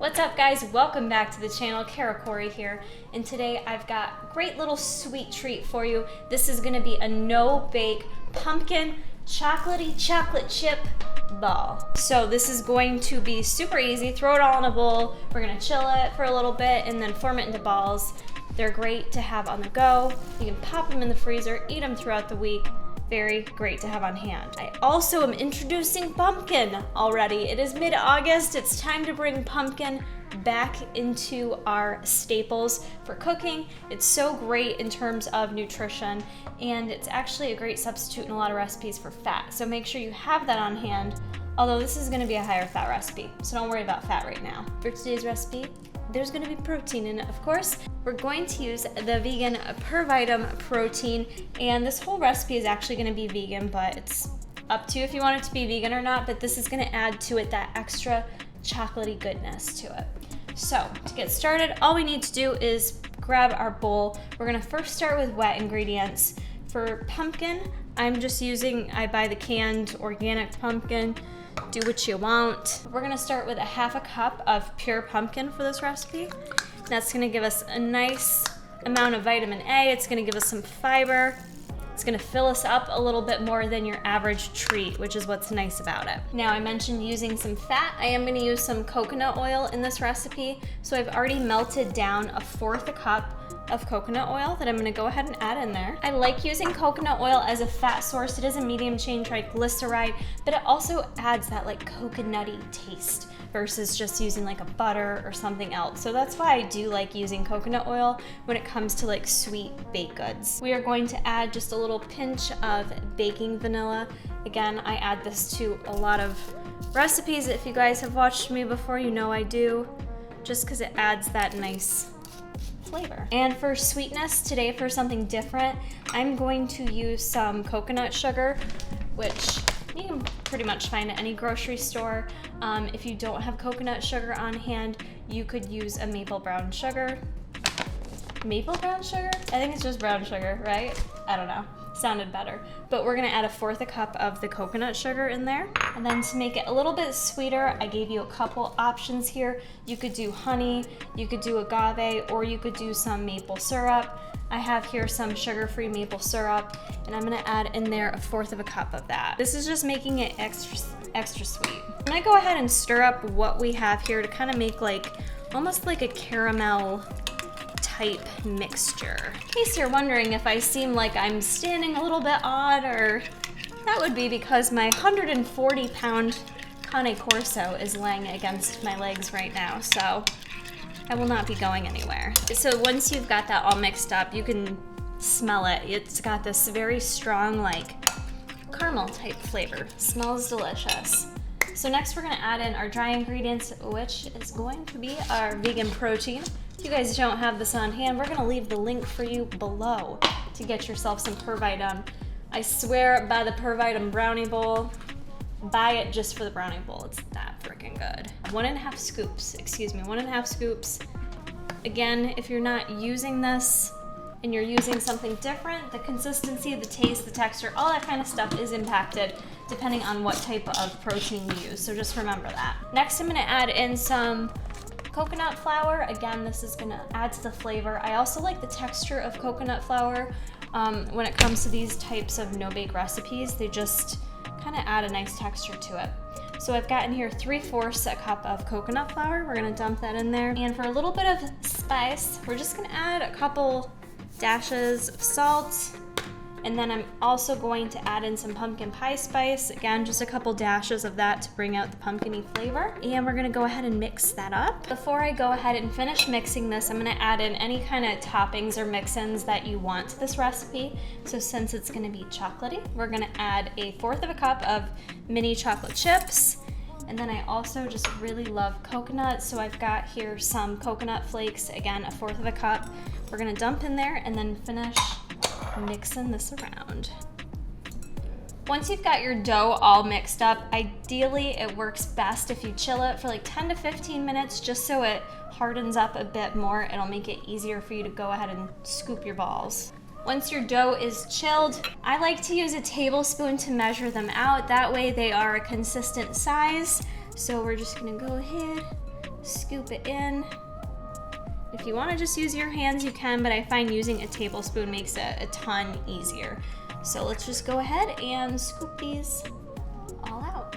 What's up guys? Welcome back to the channel. Kara Corey here, and today I've got a great little sweet treat for you. This is gonna be a no-bake pumpkin chocolate chip ball. So this is going to be super easy. Throw it all in a bowl. We're gonna chill it for a little bit and then form it into balls. They're great to have on the go. You can pop them in the freezer, eat them throughout the week. Very great to have on hand. I also am introducing pumpkin already. It is mid-August. It's time to bring pumpkin back into our staples for cooking. It's so great in terms of nutrition, and it's actually a great substitute in a lot of recipes for fat. So make sure you have that on hand, although this is gonna be a higher fat recipe, so don't worry about fat right now. For today's recipe, there's gonna be protein in it, of course. We're going to use the vegan per item protein, and this whole recipe is actually gonna be vegan, but it's up to you if you want it to be vegan or not, but this is gonna add to it that extra chocolatey goodness to it. So to get started, all we need to do is grab our bowl. We're gonna first start with wet ingredients. For pumpkin, I buy the canned organic pumpkin. Do what you want. We're gonna start with a half a cup of pure pumpkin for this recipe. That's gonna give us a nice amount of vitamin A. It's gonna give us some fiber. It's gonna fill us up a little bit more than your average treat, which is what's nice about it. Now, I mentioned using some fat. I am gonna use some coconut oil in this recipe. So I've already melted down 1/4 cup of coconut oil that I'm gonna go ahead and add in there. I like using coconut oil as a fat source. It is a medium chain triglyceride, but it also adds that like coconutty taste versus just using like a butter or something else. So that's why I do like using coconut oil when it comes to like sweet baked goods. We are going to add just a little pinch of baking vanilla. Again, I add this to a lot of recipes. If you guys have watched me before, you know I do, just because it adds that nice flavor. And for sweetness today, for something different, I'm going to use some coconut sugar, which you can pretty much find at any grocery store. If you don't have coconut sugar on hand, you could use a maple brown sugar. Maple brown sugar? I think it's just brown sugar, right? I don't know. Sounded better. But we're gonna add 1/4 cup of the coconut sugar in there. And then to make it a little bit sweeter, I gave you a couple options here. You could do honey, you could do agave, or you could do some maple syrup. I have here some sugar-free maple syrup, and I'm gonna add in there 1/4 cup of that. This is just making it extra sweet. I'm gonna go ahead and stir up what we have here to kind of make like, almost like a caramel type mixture. In case you're wondering if I seem like I'm standing a little bit odd, or that would be because my 140-pound Cane Corso is laying against my legs right now, so I will not be going anywhere. So once you've got that all mixed up, you can smell it. It's got this very strong like caramel type flavor. Smells delicious. So next we're gonna add in our dry ingredients, which is going to be our vegan protein. If you guys don't have this on hand, we're gonna leave the link for you below to get yourself some per item. I swear by the per item brownie bowl. Buy it just for the brownie bowl. It's that freaking good. 1.5 scoops, excuse me, 1.5 scoops. Again, if you're not using this and you're using something different, the consistency, the taste, the texture, all that kind of stuff is impacted depending on what type of protein you use. So just remember that. Next, I'm gonna add in some coconut flour. Again, this is gonna add to the flavor. I also like the texture of coconut flour when it comes to these types of no-bake recipes. They just kind of add a nice texture to it. So I've got in here 3/4 cup of coconut flour. We're gonna dump that in there. And for a little bit of spice, we're just gonna add a couple dashes of salt. And then I'm also going to add in some pumpkin pie spice. Again, just a couple dashes of that to bring out the pumpkin-y flavor. And we're gonna go ahead and mix that up. Before I go ahead and finish mixing this, I'm gonna add in any kind of toppings or mix-ins that you want to this recipe. So since it's gonna be chocolatey, we're gonna add 1/4 cup of mini chocolate chips. And then I also just really love coconut. So I've got here some coconut flakes, again, 1/4 cup. We're gonna dump in there and then finish mixing this around. Once you've got your dough all mixed up, ideally it works best if you chill it for like 10 to 15 minutes just so it hardens up a bit more. It'll make it easier for you to go ahead and scoop your balls. Once your dough is chilled, I like to use a tablespoon to measure them out. That way they are a consistent size. So we're just gonna go ahead, scoop it in. If you want to just use your hands, you can, but I find using a tablespoon makes it a ton easier. So let's just go ahead and scoop these all out.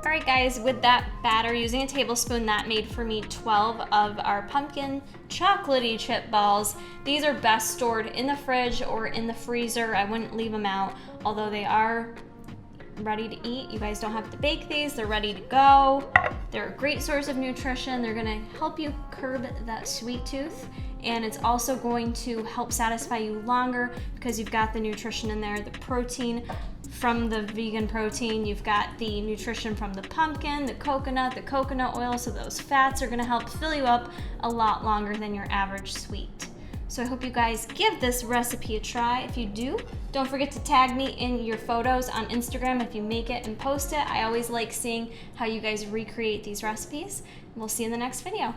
All right, guys, with that batter, using a tablespoon, that made for me 12 of our pumpkin chocolatey chip balls. These are best stored in the fridge or in the freezer. I wouldn't leave them out, although they are ready to eat. You guys don't have to bake these. They're ready to go. They're a great source of nutrition. They're gonna help you curb that sweet tooth, and it's also going to help satisfy you longer because you've got the nutrition in there, the protein from the vegan protein, you've got the nutrition from the pumpkin, the coconut oil, so those fats are gonna help fill you up a lot longer than your average sweet. So I hope you guys give this recipe a try. If you do, don't forget to tag me in your photos on Instagram if you make it and post it. I always like seeing how you guys recreate these recipes. We'll see you in the next video.